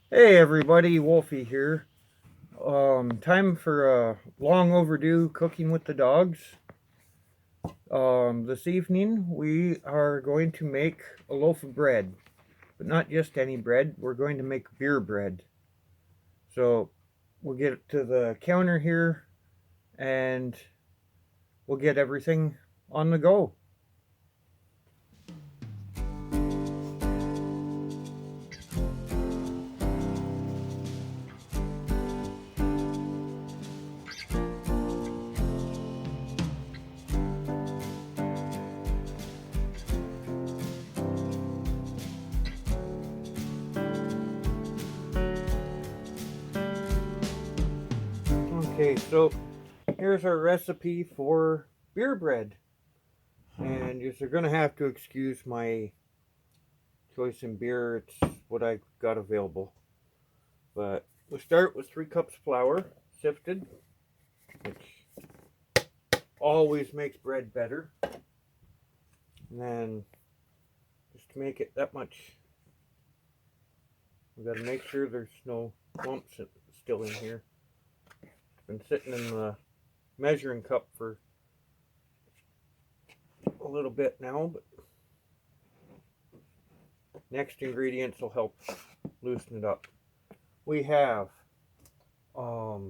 Hey everybody, Wolfie here. Time for long overdue cooking with the dogs. This evening we are going to make a loaf of bread, but not just any bread. We're going to make beer bread. So we'll get to the counter here and we'll get everything on the go. Okay, so here's our recipe for beer bread. And you're going to have to excuse my choice in beer. It's what I got available. But we'll start with 3 cups flour, sifted, which always makes bread better. And then, just to make it that much, we got to make sure there's no lumps still in here. It's been sitting in the measuring cup for a little bit now, but next ingredients will help loosen it up. We have a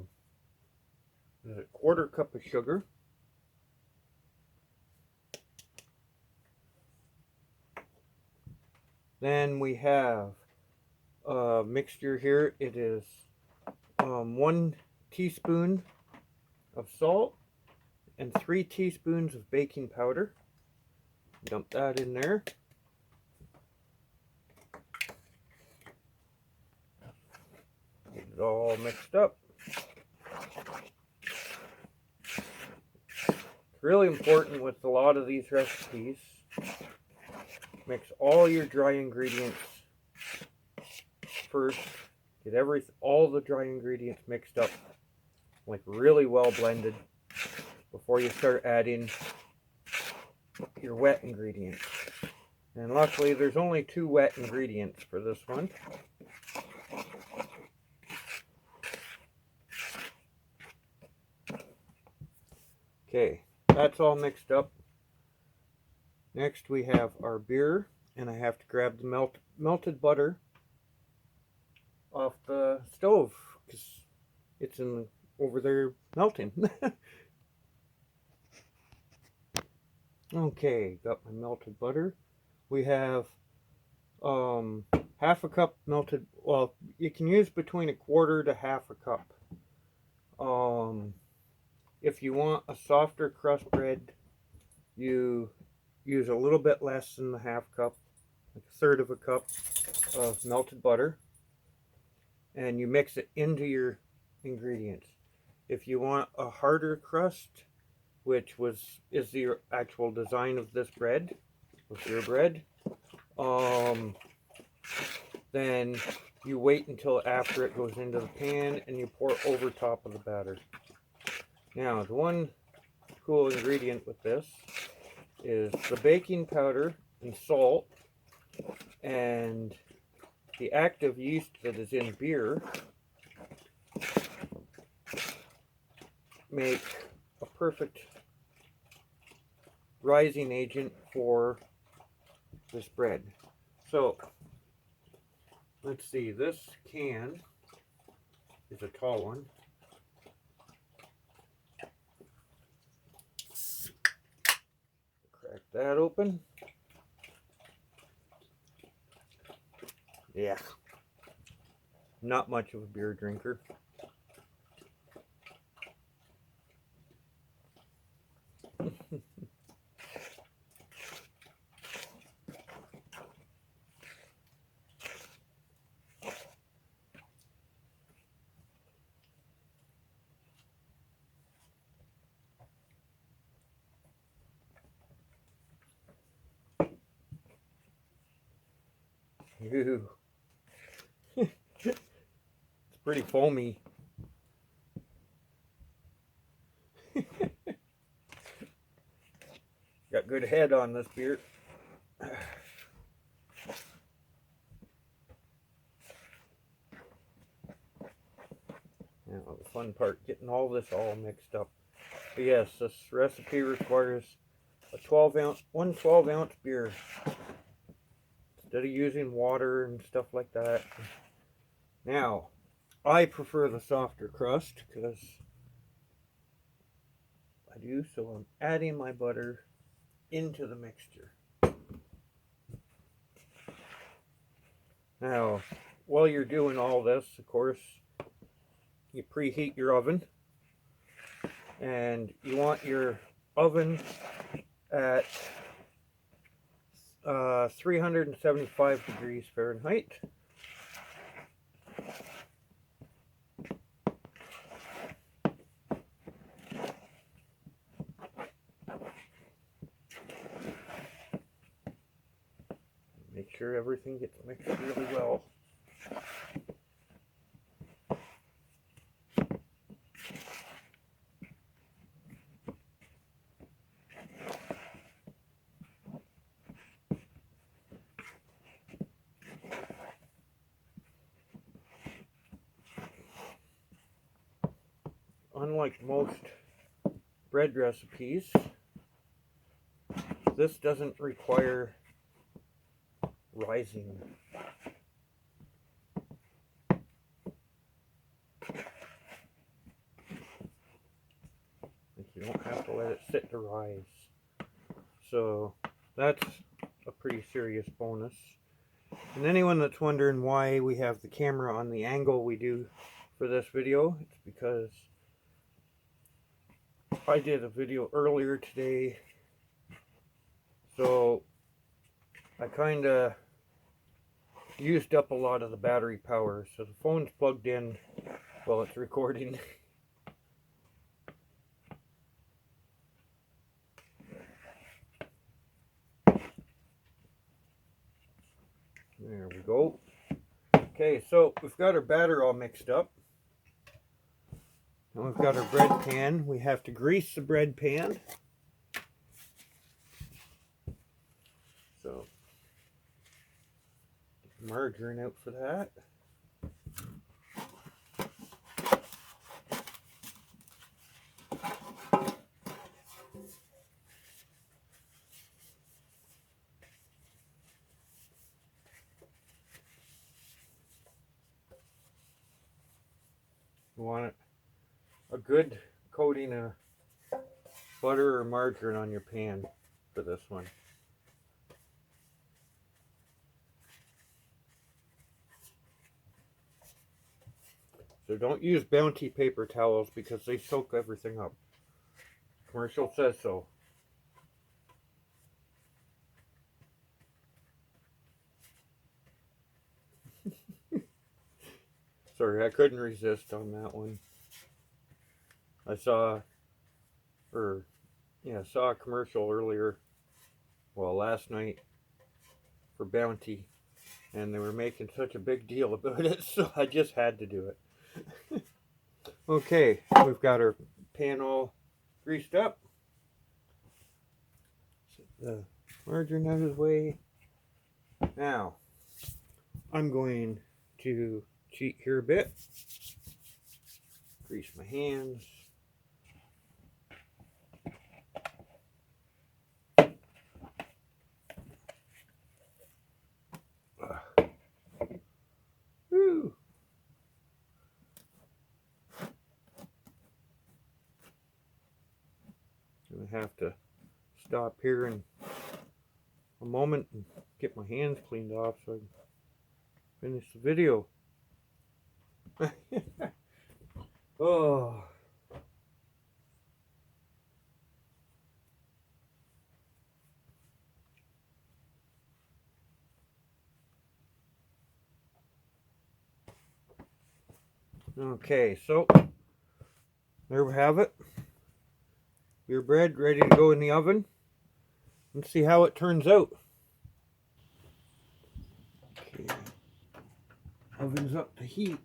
quarter cup of sugar, then we have a mixture here. It is 1 teaspoon of salt and 3 teaspoons of baking powder. Dump that in there. Get it all mixed up. It's really important with a lot of these recipes. Mix all your dry ingredients first. Get all the dry ingredients mixed up, like really well blended, before you start adding your wet ingredients. And luckily there's only 2 wet ingredients for this one. Okay, that's all mixed up. Next we have our beer, and I have to grab the melted butter off the stove because it's over there melting. Okay, got my melted butter. We have half a cup melted. Well, you can use between a quarter to half a cup. If you want a softer crust bread, you use a little bit less than the half cup, like a third of a cup of melted butter, and you mix it into your ingredients. If you want a harder crust, which is the actual design of this bread, with your bread, then you wait until after it goes into the pan and you pour over top of the batter. Now, the one cool ingredient with this is the baking powder and salt and the active yeast that is in beer make a perfect rising agent for this bread. So, let's see, this can is a tall one. Crack that open. Yeah, not much of a beer drinker. Ew. It's pretty foamy. Got good head on this beer. Now the fun part, getting all this all mixed up. But yes, this recipe requires a 12-ounce beer. Instead of using water and stuff like that. Now, I prefer the softer crust because I do, so I'm adding my butter into the mixture. Now, while you're doing all this, of course, you preheat your oven, and you want your oven at 375 degrees Fahrenheit. Make sure everything gets mixed really well. Unlike most bread recipes, this doesn't require rising. You don't have to let it sit to rise. So that's a pretty serious bonus. And anyone that's wondering why we have the camera on the angle we do for this video, it's because I did a video earlier today, so I kind of used up a lot of the battery power, so the phone's plugged in while it's recording. There we go. Okay, so we've got our batter all mixed up. Now we've got our bread pan. We have to grease the bread pan. So, get margarine out for that. You want a good coating of butter or margarine on your pan for this one. So don't use Bounty paper towels because they soak everything up. Commercial says so. Sorry, I couldn't resist on that one. I saw a commercial earlier, well, last night for Bounty, and they were making such a big deal about it, so I just had to do it. Okay, we've got our pan all greased up. Set the margarine out of the way. Now, I'm going to cheat here a bit. Grease my hands. Woo. I have to stop here in a moment and get my hands cleaned off so I can finish the video. Oh. Okay, so there we have it. Your bread ready to go in the oven. Let's see how it turns out. Okay. Oven's up to heat.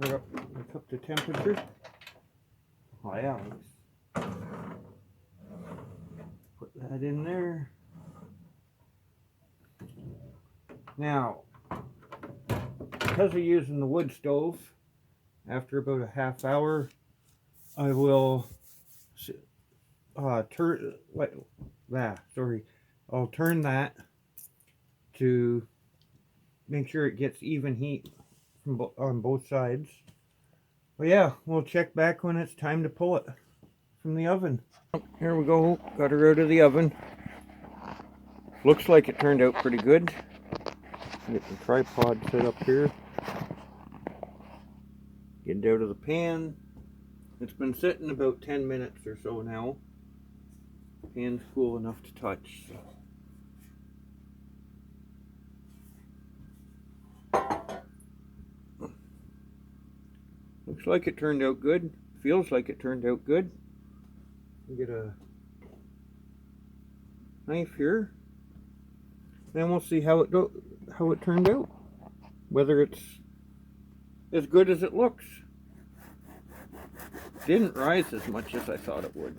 Or up to temperature. Oh yeah. Put that in there. Now, because we're using the wood stove after about a half hour, I will turn I'll turn that to make sure it gets even heat from on both sides. But yeah, we'll check back when it's time to pull it from the oven. Here we go, got her out of the oven. Looks like it turned out pretty good. Get the tripod set up here. Get it out of the pan. It's been sitting about 10 minutes or so now. Pan's cool enough to touch. So. Looks like it turned out good. Feels like it turned out good. Get a knife here. Then we'll see how it turned out. Whether it's as good as it looks. Didn't rise as much as I thought it would.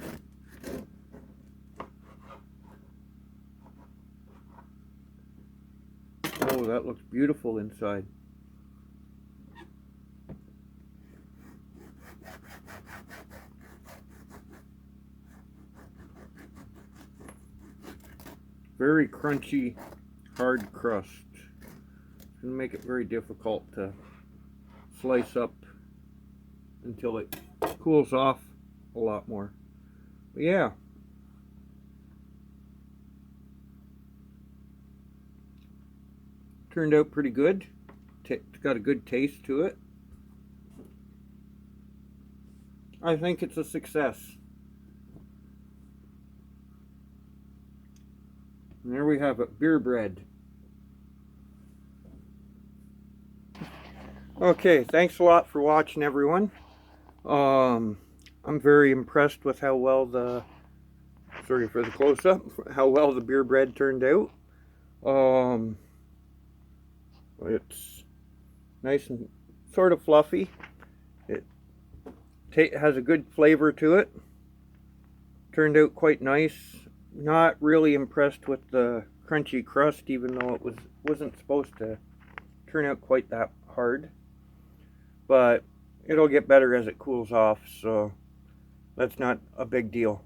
Oh, that looks beautiful inside. Very crunchy, hard crust. It's going to make it very difficult to slice up until it cools off a lot more. But yeah. Turned out pretty good. It's got a good taste to it. I think it's a success. And there we have it, beer bread. Okay, thanks a lot for watching, everyone. I'm very impressed with how well sorry for the close-up, how well the beer bread turned out. It's nice and sort of fluffy. It has a good flavor to it. Turned out quite nice. Not really impressed with the crunchy crust, even though it wasn't supposed to turn out quite that hard. But it'll get better as it cools off, so that's not a big deal.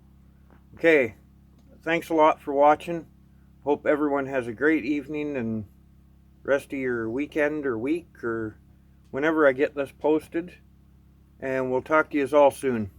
Okay, thanks a lot for watching. Hope everyone has a great evening and rest of your weekend or week or whenever I get this posted. And we'll talk to you all soon.